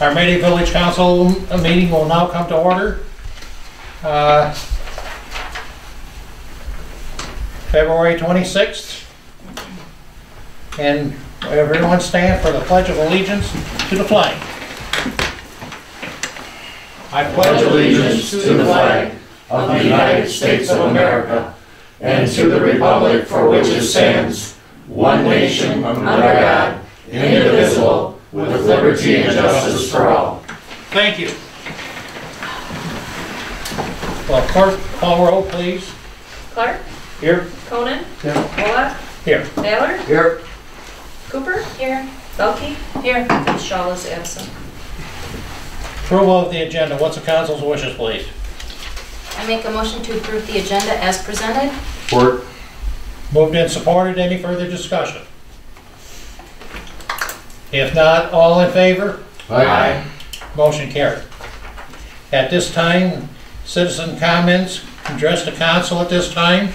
Armada Village Council meeting will now come to order. February 26th. And everyone stand for the Pledge of Allegiance to the flag. I pledge allegiance to the flag of the United States of America and to the republic for which it stands, one nation, under God, indivisible, with liberty and justice for all. Thank you. Well, clerk, call roll, please. Clark? Here. Conan? Here. Bullock? Here. Baylor? Here. Cooper? Here. Belkey? Here. Shaw is absent. Approval of the agenda. What's the council's wishes, please? I make a motion to approve the agenda as presented. Support. Moved and supported. Any further discussion? If not, all in favor? Aye. Motion carried. At this time, citizen comments. Address the council at this time.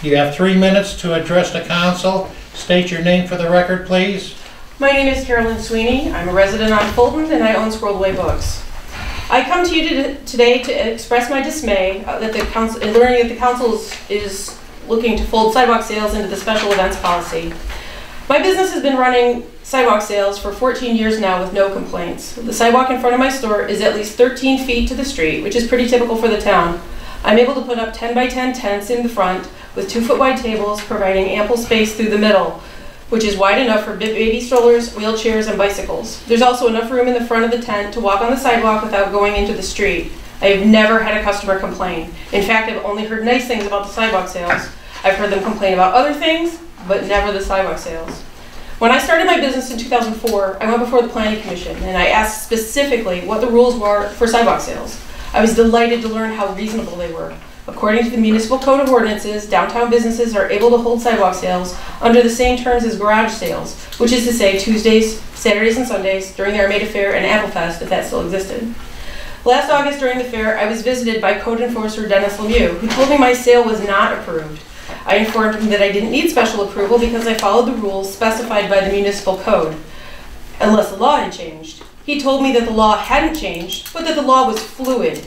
You have 3 minutes to address the council. State your name for the record, please. My name is Carolyn Sweeney. I'm a resident on Fulton and I own Scrolled Away Books. I come to you today to express my dismay that the council, in learning that the council is looking to fold sidewalk sales into the special events policy. My business has been running sidewalk sales for 14 years now with no complaints. The sidewalk in front of my store is at least 13 feet to the street, which is pretty typical for the town. I'm able to put up 10 by 10 tents in the front with 2-foot wide tables, providing ample space through the middle, which is wide enough for baby strollers, wheelchairs, and bicycles. There's also enough room in the front of the tent to walk on the sidewalk without going into the street. I have never had a customer complain. In fact, I've only heard nice things about the sidewalk sales. I've heard them complain about other things, but never the sidewalk sales. When I started my business in 2004, I went before the Planning Commission and I asked specifically what the rules were for sidewalk sales. I was delighted to learn how reasonable they were. According to the Municipal Code of Ordinances, downtown businesses are able to hold sidewalk sales under the same terms as garage sales, which is to say Tuesdays, Saturdays, and Sundays during the Armada Fair and Applefest, if that still existed. Last August during the fair, I was visited by Code Enforcer Dennis Lemieux, who told me my sale was not approved. I informed him that I didn't need special approval because I followed the rules specified by the Municipal Code, unless the law had changed. He told me that the law hadn't changed, but that the law was fluid.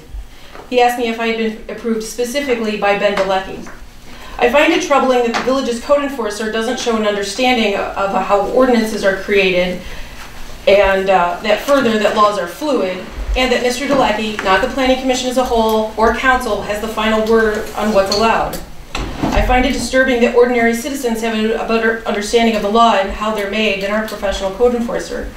He asked me if I had been approved specifically by Ben Bilecki. I find it troubling that the village's code enforcer doesn't show an understanding of how ordinances are created, and that laws are fluid, and that Mr. Bilecki, not the Planning Commission as a whole, or council, has the final word on what's allowed. I find it disturbing that ordinary citizens have a better understanding of the law and how they're made than our professional code enforcer.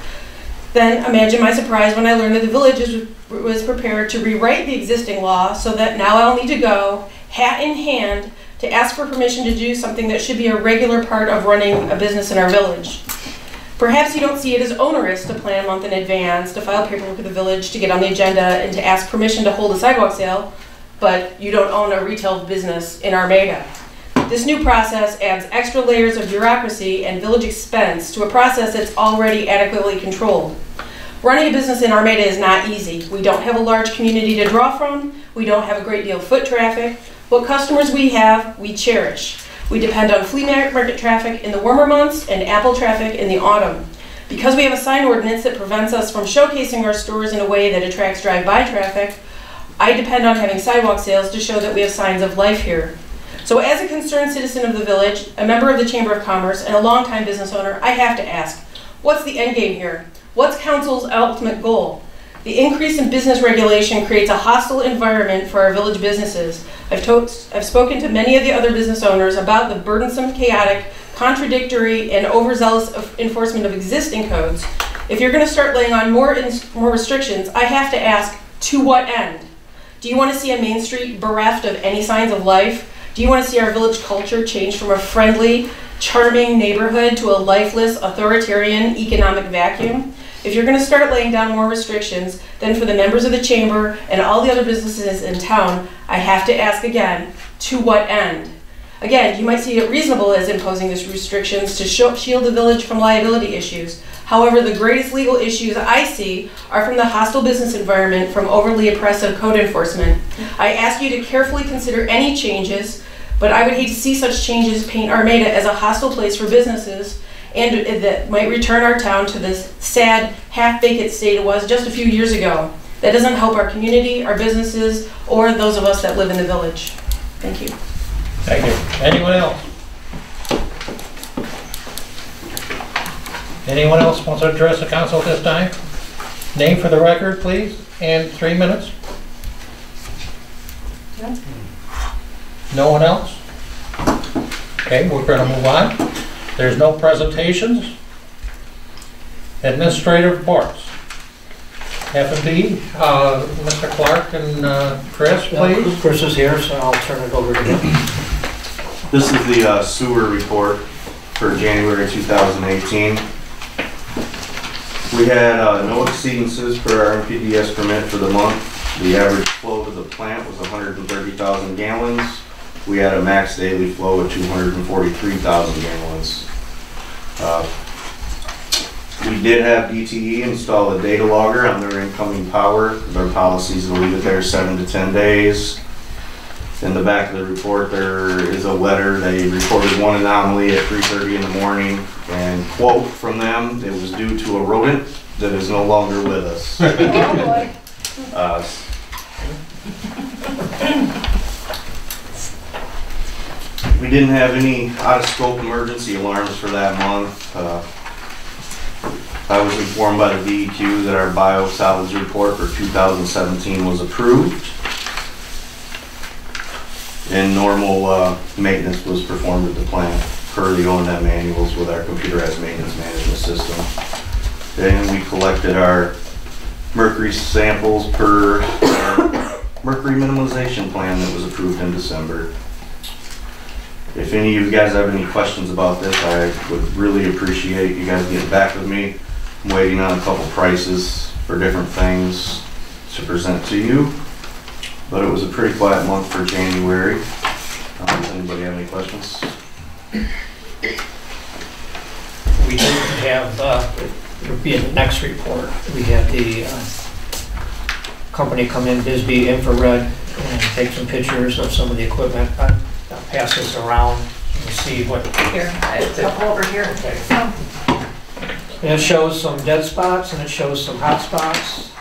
Then imagine my surprise when I learned that the village was prepared to rewrite the existing law so that now I'll need to go, hat in hand, to ask for permission to do something that should be a regular part of running a business in our village. Perhaps you don't see it as onerous to plan a month in advance, to file paperwork with the village, to get on the agenda, and to ask permission to hold a sidewalk sale, but you don't own a retail business in Armada. This new process adds extra layers of bureaucracy and village expense to a process that's already adequately controlled. Running a business in Armada is not easy. We don't have a large community to draw from. We don't have a great deal of foot traffic. What customers we have, we cherish. We depend on flea market traffic in the warmer months and Apple traffic in the autumn. Because we have a sign ordinance that prevents us from showcasing our stores in a way that attracts drive-by traffic, I depend on having sidewalk sales to show that we have signs of life here. So as a concerned citizen of the village, a member of the Chamber of Commerce, and a longtime business owner, I have to ask, what's the end game here? What's council's ultimate goal? The increase in business regulation creates a hostile environment for our village businesses. I've spoken to many of the other business owners about the burdensome, chaotic, contradictory, and overzealous enforcement of existing codes. If you're going to start laying on more restrictions, I have to ask, to what end? Do you want to see a Main Street bereft of any signs of life? Do you want to see our village culture change from a friendly, charming neighborhood to a lifeless, authoritarian economic vacuum? If you're going to start laying down more restrictions, then for the members of the chamber and all the other businesses in town, I have to ask again, to what end? Again, you might see it reasonable as imposing these restrictions to shield the village from liability issues. However, the greatest legal issues I see are from the hostile business environment from overly oppressive code enforcement. I ask you to carefully consider any changes, but I would hate to see such changes paint Armada as a hostile place for businesses and that might return our town to this sad, half-vacant state it was just a few years ago. That doesn't help our community, our businesses, or those of us that live in the village. Thank you. Thank you. Anyone else? Anyone else wants to address the council at this time? Name for the record, please, and 3 minutes. No one else? Okay, we're going to move on. There's no presentations. Administrative reports. F&B, Mr. Clark and Chris, please. Chris is here, so I'll turn it over to him. This is the sewer report for January 2018. We had no exceedances per our MPDS permit for the month. The average flow to the plant was 130,000 gallons. We had a max daily flow of 243,000 gallons. We did have DTE install a data logger on their incoming power. Their policy is to leave it there 7 to 10 days. In the back of the report, there is a letter. They reported one anomaly at 3:30 in the morning, and quote from them, it was due to a rodent that is no longer with us. Oh, boy. We didn't have any out-of-scope emergency alarms for that month. I was informed by the DEQ that our bio-salvage report for 2017 was approved, and normal maintenance was performed at the plant per the O&M manuals with our computerized maintenance management system. And we collected our mercury samples per our mercury minimalization plan that was approved in December. If any of you guys have any questions about this, I would really appreciate you guys getting back with me. I'm waiting on a couple prices for different things to present to you, but it was a pretty quiet month for January. Does anybody have any questions? We did have, it would be in the next report, we had the company come in, Bisbee Infrared, and take some pictures of some of the equipment. I'll pass this around and see what. Here, a couple over here. Okay. And it shows some dead spots and it shows some hot spots.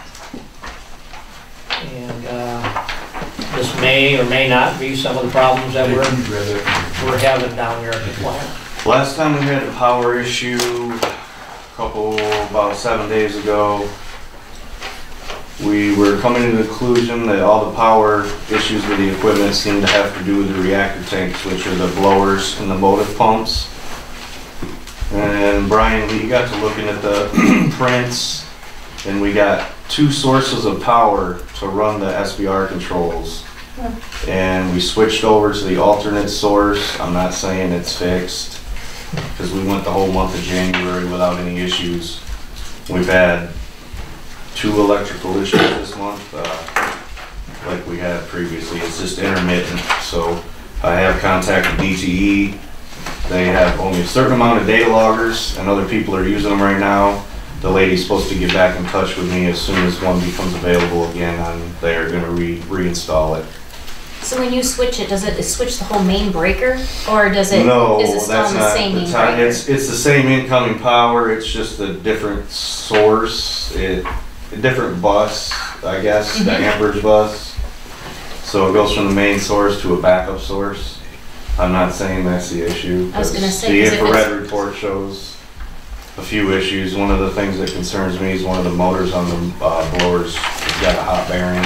And this may or may not be some of the problems that we're having down here at the plant. Last time we had a power issue, about 7 days ago, we were coming to the conclusion that all the power issues with the equipment seem to have to do with the reactor tanks, which are the blowers and the motive pumps. And Brian, we got to looking at the prints, and we got two sources of power to run the SBR controls. And we switched over to the alternate source. I'm not saying it's fixed, because we went the whole month of January without any issues. We've had 2 electrical issues this month, like we had previously. It's just intermittent. So I have contacted DTE. They have only a certain amount of data loggers, and other people are using them right now. The lady's supposed to get back in touch with me as soon as one becomes available again, and they're going to reinstall it. So when you switch it, does it switch the whole main breaker, or does it? No, is it still that's on the not same the main time. breaker? It's the same incoming power. It's just a different source. A different bus, I guess, the amperage bus. So it goes from the main source to a backup source. I'm not saying that's the issue. I was going to say, the 'cause if infrared it's- report shows a few issues. One of the things that concerns me is one of the motors on the blowers has got a hot bearing.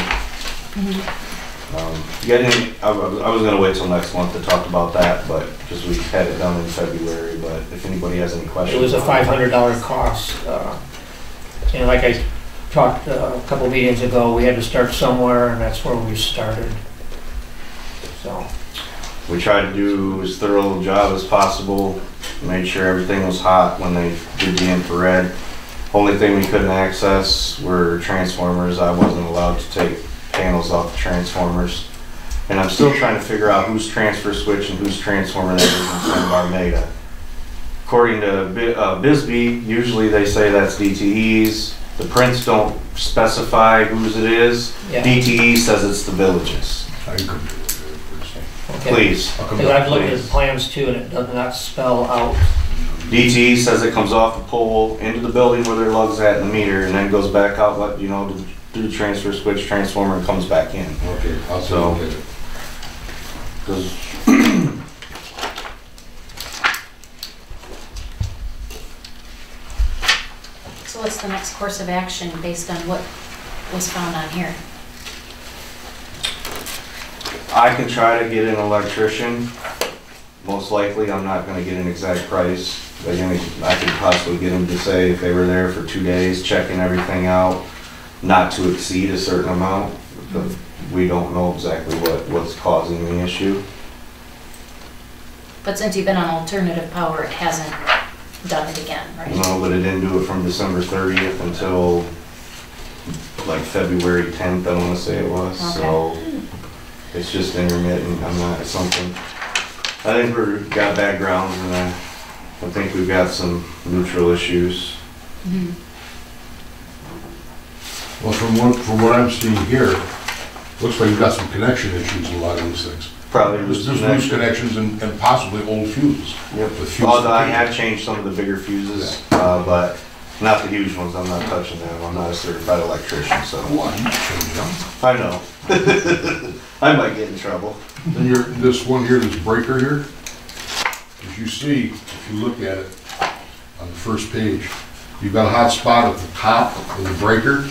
I was going to wait till next month to talk about that, but because we had it done in February. But if anybody has any questions, It was a $500 cost. And like I talked a couple meetings ago, we had to start somewhere, and that's where we started. So. we tried to do as thorough a job as possible, made sure everything was hot when they did the infrared. Only thing we couldn't access were transformers. I wasn't allowed to take panels off the transformers. And I'm still trying to figure out whose transfer switch and whose transformer that is inside of Armada. According to Bisbee, usually they say that's DTE's. The prints don't specify whose it is. Yeah. DTE says it's the villages. Okay. Please. Because I've looked at the plans too, and it does not spell out DTE says it comes off the pole into the building where their lug's at in the meter, and then goes back out, but you know, through the transfer switch transformer and comes back in. Okay, I'll So- get it. 'Cause So what's the next course of action based on what was found on here? I can try to get an electrician. Most likely, I'm not gonna get an exact price. But I could possibly get them to say if they were there for 2 days, checking everything out, not to exceed a certain amount, because we don't know exactly what's causing the issue. But since you've been on alternative power, it hasn't done it again, right? No, but it didn't do it from December 30th until like February 10th, I wanna say it was, so it's just intermittent. I'm not, it's something, I think we've got bad grounds, and I think we've got some neutral issues. Mhm. Well, from what I'm seeing here, looks like you've got some connection issues in a lot of these things. Probably There's loose loose connections and possibly old fuses. Yep. With fuse Although I fatigue. have changed some of the bigger fuses, but not the huge ones. I'm not touching them. I'm not a certified electrician, so. Well, you can change them. I know. I might get in trouble. Then this one here, this breaker here, as you see, if you look at it on the first page, you've got a hot spot at the top of the breaker.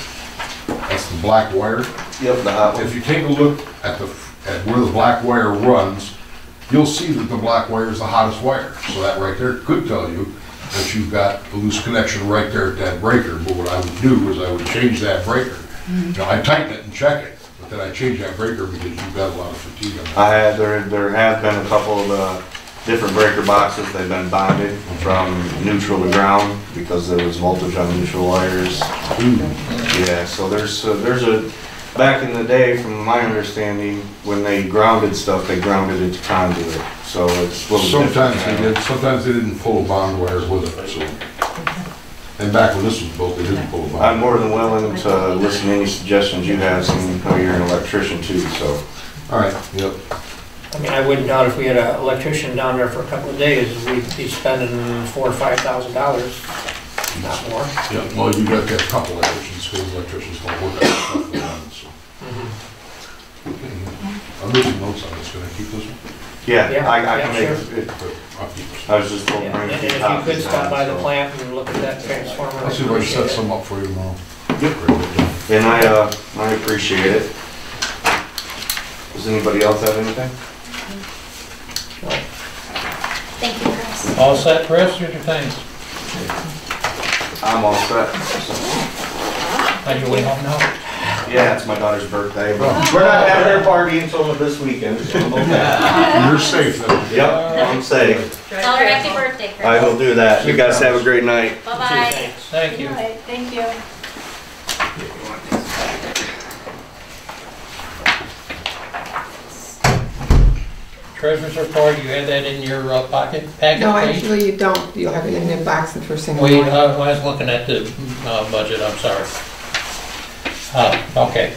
That's the black wire. Yep, the hot one. If you take a look at where the black wire runs, you'll see that the black wire is the hottest wire. So that right there could tell you that you've got a loose connection right there at that breaker. But what I would do is I would change that breaker. Now I tighten it and check it, but then I change that breaker because you've got a lot of fatigue on that. There have been a couple of different breaker boxes. They've been bonded from neutral to ground because there was voltage on neutral wires. Yeah, so there's a, back in the day, from my understanding, when they grounded stuff, they grounded it to conduit. So it's a little Sometimes different they now. did, sometimes they didn't pull a bond wire with it, so. And back when this was built, they didn't pull a bond. I'm more than willing to listen to any suggestions you have, seeing how you're an electrician too, so. All right, yep. I mean, I wouldn't doubt if we had an electrician down there for a couple of days, we'd be spending $4,000 or $5,000, not more. Yeah, well, you got that couple electricians, because electricians don't work on stuff for them, so. I'm making notes on this, can I keep this one? Yeah, Yeah, I yeah, can make sure. it. I'll keep this. I was just told. Yeah, to bring and a few if you copies could stop on, by the so. plant and look at that transformer. I'll see if I can set some up for you tomorrow. Yep. And I appreciate it. Does anybody else have anything? Thank you, Chris. All set, Chris, or your things? I'm all set. On your way home now? Yeah, it's my daughter's birthday, but we're not having her party until this weekend. So I'm okay. You're safe then. Yep, I'm safe. Tell her happy birthday, Chris. I will do that. You guys have a great night. Bye-bye. Thank you. All right, thank you. Treasurer's report, you had that in your packet? No, Pete? actually you don't. You'll have it in the box the first thing in the Wait, morning. I was looking at the budget, I'm sorry. Okay.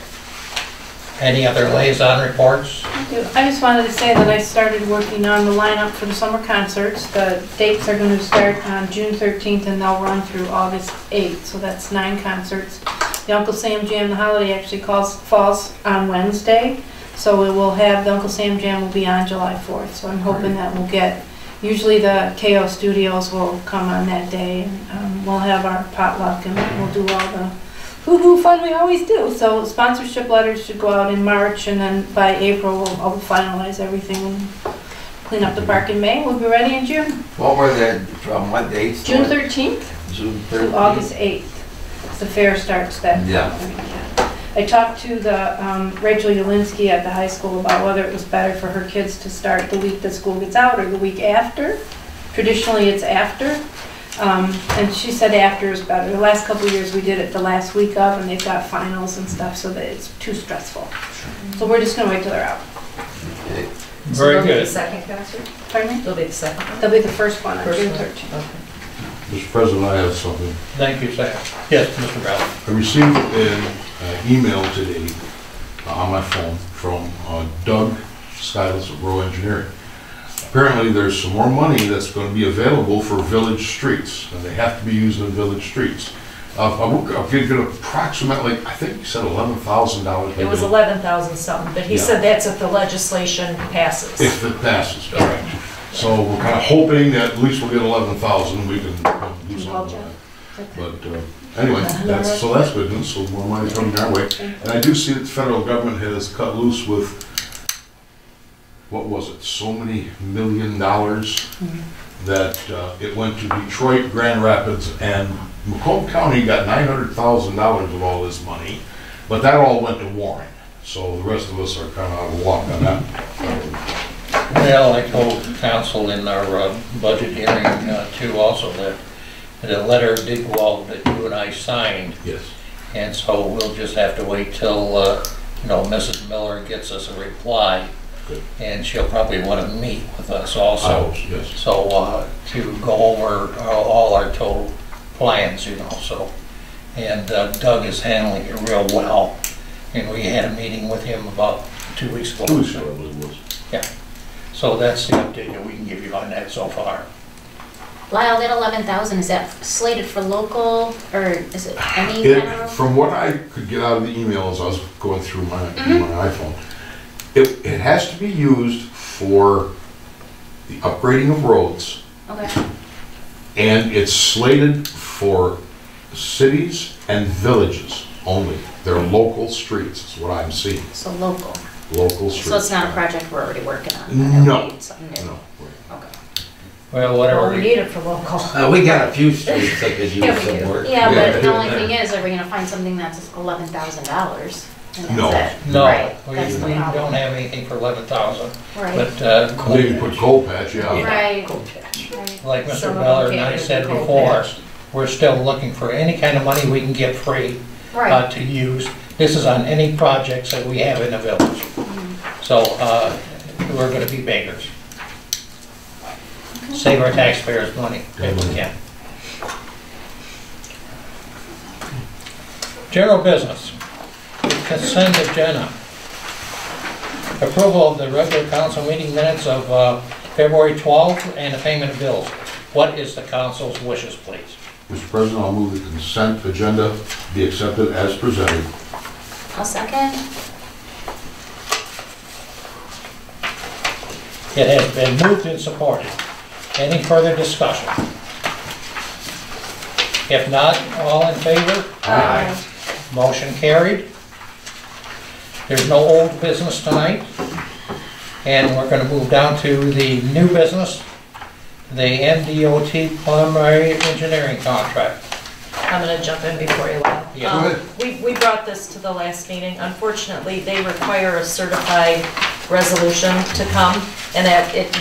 Any other liaison reports? I just wanted to say that I started working on the lineup for the summer concerts. The dates are going to start on June 13th and they'll run through August 8th, so that's 9 concerts. The Uncle Sam Jam, the holiday actually falls on Wednesday, so we will have, the Uncle Sam Jam will be on July 4th, so I'm hoping that we'll get, usually the KO Studios will come on that day, and we'll have our potluck and we'll do all the hoo-hoo fun we always do. So sponsorship letters should go out in March, and then by April I'll finalize everything and clean up the park in May. We'll be ready in June. What were the, from what dates? June 13th June to 13th? August 8th. The fair starts that. Yeah. I talked to the Rachel Ulinsky at the high school about whether it was better for her kids to start the week that school gets out or the week after. Traditionally it's after. And she said after is better. The last couple of years we did it the last week of, and they've got finals and stuff, so that it's too stressful. So we're just gonna wait till they're out. Okay. So Very they'll be the good. second concert? Pardon me? They'll be the second one? They'll be the first one on First June one. 13th. Okay. Mr. President, I have something. Thank you, Sam. Yes, Mr. Brown. I received an email today on my phone from Doug Skiles of Rural Engineering. apparently there's some more money that's gonna be available for village streets, and they have to be used in village streets. I'll give it approximately, I think you said $11,000. It was 11,000 something, but he Yeah. said that's if the legislation passes. If it passes, correct. So we're kind of hoping that at least we'll get 11,000, we can do something with it. But anyway, that's good news, so more money's coming our way. And I do see that the federal government has cut loose with, what was it, so many $1 million that it went to Detroit, Grand Rapids, and Macomb County got $900,000 of all this money, but that all went to Warren. So the rest of us are kind of out of luck on that. Well, I told council in our budget hearing too also that the letter did go out that you and I signed. Yes. And so we'll just have to wait till, Mrs. Miller gets us a reply. Good. And she'll probably want to meet with us also. Yes. So, to go over all our total plans, so. And Doug is handling it real well. And we had a meeting with him about 2 weeks ago. 2 weeks ago, I believe it was. Yeah. So that's the update that we can give you on that so far. Lyle, that 11,000, is that slated for local, or is it any kind of? From what I could get out of the emails, I was going through my iPhone, it has to be used for the upgrading of roads, Okay. and it's slated for cities and villages only. They're local streets, is what I'm seeing. So local. Local streets. So it's not a project we're already working on? No. We need something new. No. Okay. Well, whatever. Well, we need it for local. We got a few streets that could Yeah, use we do. some work. Yeah, but the only thing is, are we gonna find something that's $11,000? No. No, Right, we that's the don't problem. have anything for 11,000. Right, But, Maybe put coal patch, yeah. right, Coal patch. right. like Mr. Some of them Miller and can't I do said the coal before, patch. we're still looking for any kind of money we can get free Right. to use. This is on any projects that we have in the village. So, we're gonna be beggars. Save our taxpayers money if we can. General business. Consent agenda. Approval of the regular council meeting minutes of February 12th and the payment of bills. What is the council's wishes, please? Mr. President, I'll move the consent agenda be accepted as presented. I'll second. It has been moved and supported. Any further discussion? If not, all in favor? Aye. Motion carried. There's no old business tonight. And we're going to move down to the new business, the NDOT preliminary engineering contract. I'm gonna jump in before you leave. Yeah. Go ahead. We brought this to the last meeting. Unfortunately, they require a certified resolution to come, and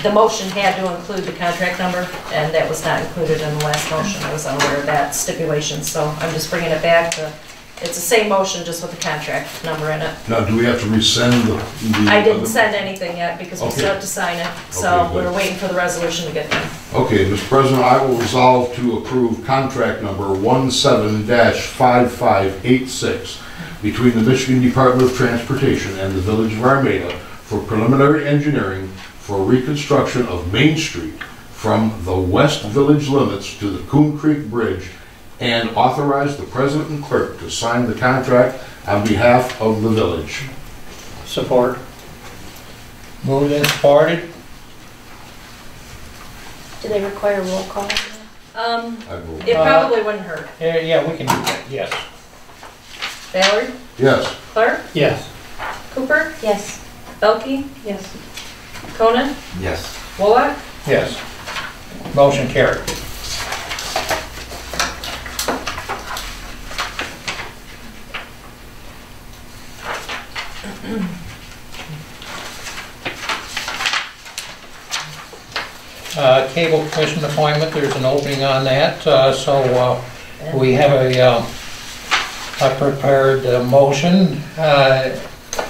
the motion had to include the contract number, and that was not included in the last motion. I was unaware of that stipulation, so I'm just bringing it back to, it's the same motion, just with the contract number in it. Now, do we have to rescind the? I didn't send anything yet, because we still have to sign it, so Okay, good. we're waiting for the resolution to get done. Okay, Mr. President, I will resolve to approve contract number 17-5586 between the Michigan Department of Transportation and the Village of Armada for preliminary engineering for reconstruction of Main Street from the west village limits to the Coon Creek Bridge, and authorize the president and clerk to sign the contract on behalf of the village. Support. Moved and supported. Do they require roll call? I vote It probably wouldn't hurt. Yeah, we can do that, yes. Valerie? yes. Clark? Yes. Cooper? Yes. Belkey? Yes. Conan? Yes. Wolock? Yes. Motion carried. Cable commission appointment, there's an opening on that, so we have a prepared motion.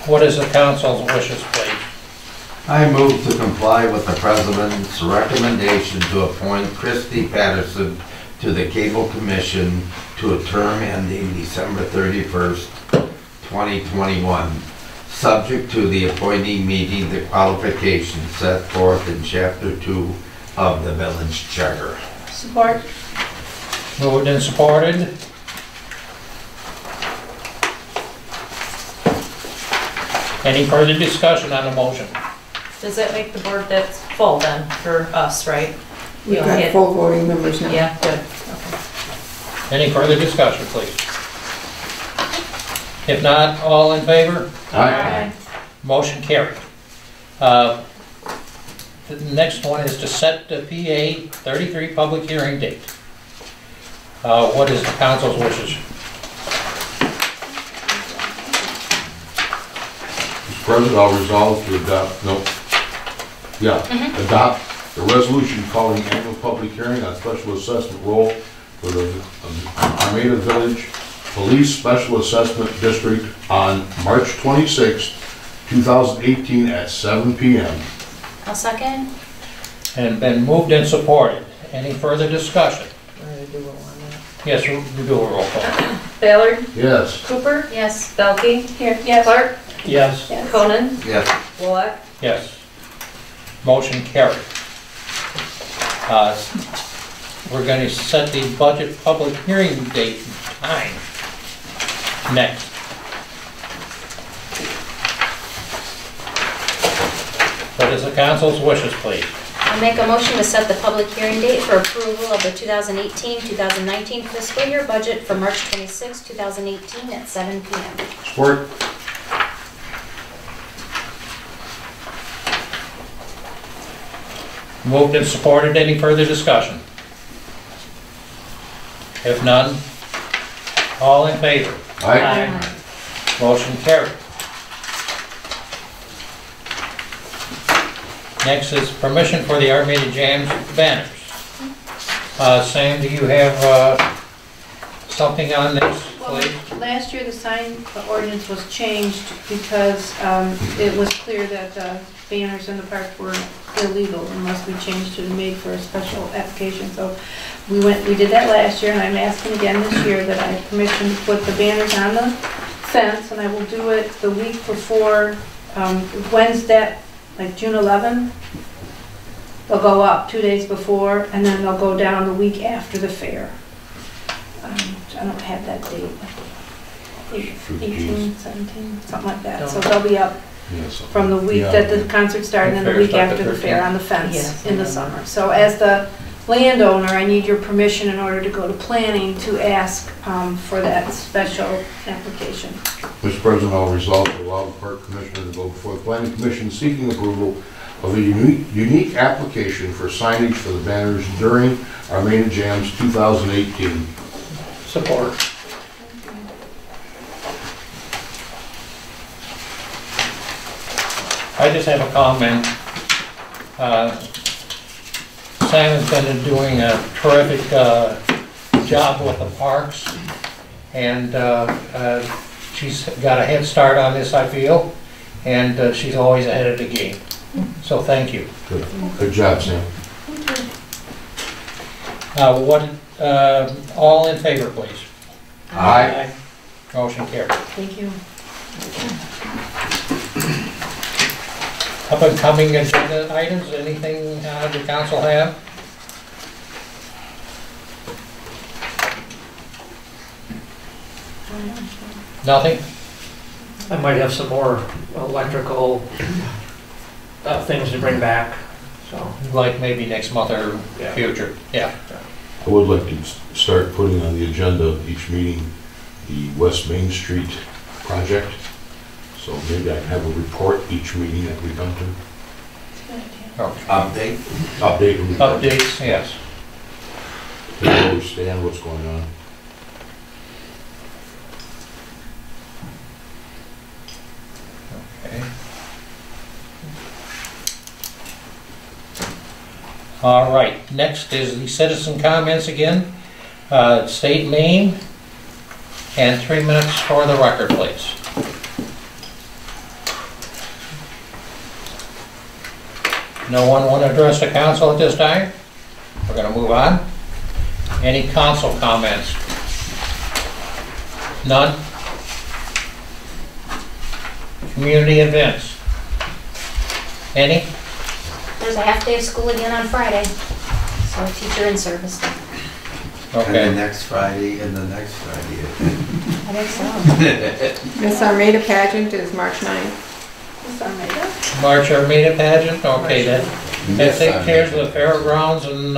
What is the council's wishes, please? I move to comply with the president's recommendation to appoint Christy Patterson to the Cable Commission to a term ending December 31st, 2021, subject to the appointee meeting the qualifications set forth in Chapter 2 of the village charter. Support. Moved and supported. Any further discussion on the motion? Does that make the board that's full then for us, right? We've only got had- full voting members now. Yeah, good. Okay. Any further discussion, please? If not, all in favor? Aye. Motion carried. The next one is to set the PA 33 public hearing date. What is the council's wishes? Mr. President, I'll resolve to adopt, adopt the resolution calling annual public hearing on special assessment roll for the Armada Village Police Special Assessment District on March 26, 2018 at 7 p.m. I'll second. And been moved and supported. Any further discussion? We're gonna do a roll on that. Yes, we do a roll call. Ballard, Yes. Cooper, Yes. Belkey, Here, yes. Clark, Yes. Conan, Yes. Wallach. Yes. Motion carried. We're going to set the budget public hearing date and time next. What is the council's wishes, please? I'll make a motion to set the public hearing date for approval of the 2018-2019 fiscal year budget for March 26, 2018 at 7 p.m. Support. Moved and supported. Any further discussion? If none, all in favor? Aye. Motion carried. Next is permission for the Armada Jams banners. Sam, do you have something on this, please? Well, last year the sign ordinance was changed because it was clear that banners in the park were illegal unless we changed it and made for a special application. So we did that last year, and I'm asking again this year that I have permission to put the banners on the fence, and I will do it the week before, Wednesday, like June 11th. They'll go up 2 days before, and then they'll go down the week after the fair. I don't have that date. 18, 17, something like that. So they'll be up from the week that the concert started and then the week after the fair on the fence in the summer. So as the landowner, I need your permission in order to go to planning to ask for that special application. Mr. President, I'll resolve to allow the park commissioner to go before the planning commission seeking approval of a unique application for signage for the banners during Armada Jams 2018. Support. I just have a comment. Sam has been doing a terrific job with the parks, and she's got a head start on this, I feel, and she's always ahead of the game. So thank you. Good job, Sam. All in favor, please? Aye. Motion carried. Thank you. Up and coming agenda items, anything the council have? Nothing? I might have some more electrical things to bring back, so. Like maybe next month or Yeah. future, yeah. I would like to start putting on the agenda of each meeting the West Main Street project. So maybe I can have a report each meeting that we come to. Update. Update. and report. Updates, yes. Where we stand, what's going on. Okay. All right, next is the citizen comments again. State name and 3 minutes for the record, please. No one want to address the council at this time? We're going to move on. Any council comments? None? Community events. Any? There's a half day of school again on Friday, so teacher in service. I And the Okay. next Friday, and the next Friday. think so. Miss Armada pageant is March 9th. Miss Armada? March Armada pageant, okay, that takes care of the fairgrounds and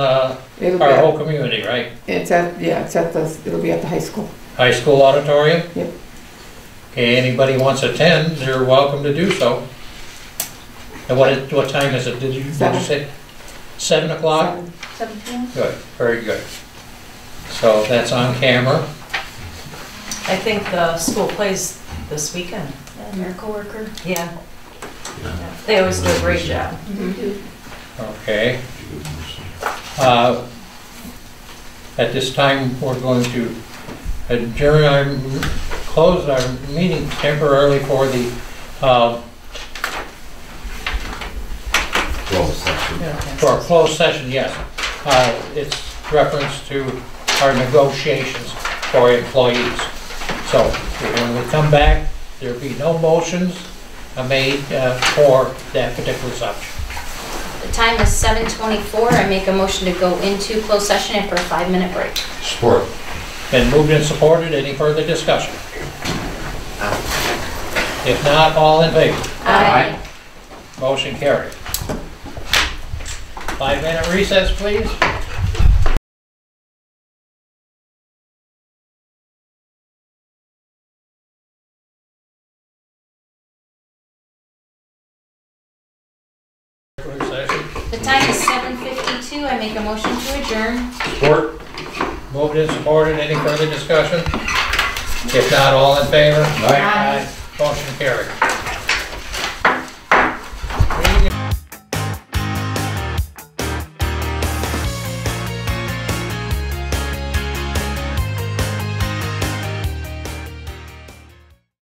It'll be our at, whole community, right? it's at it'll be at the high school. High school auditorium? Yep. Okay, anybody wants to attend, they're welcome to do so. And what time is it? Did you say? 7 o'clock? 7 p.m. Good, very good. So that's on camera. I think the school plays this weekend. Miracle Worker. Yeah. They always do a great job. Okay. At this time, we're going to adjourn close our meeting temporarily for the Closed session. for a closed session, yes. It's reference to our negotiations for employees. So when we come back, there'll be no motions made for that particular subject. The time is 7:24. I make a motion to go into closed session after a 5-minute break. Support. Been moved and supported. Any further discussion? If not, all in favor? Aye. Motion carried. 5-minute recess, please. Session. The time is 7:52. I make a motion to adjourn. Support. Moved and supported. Any further discussion? If not, all in favor? Aye. Motion carried.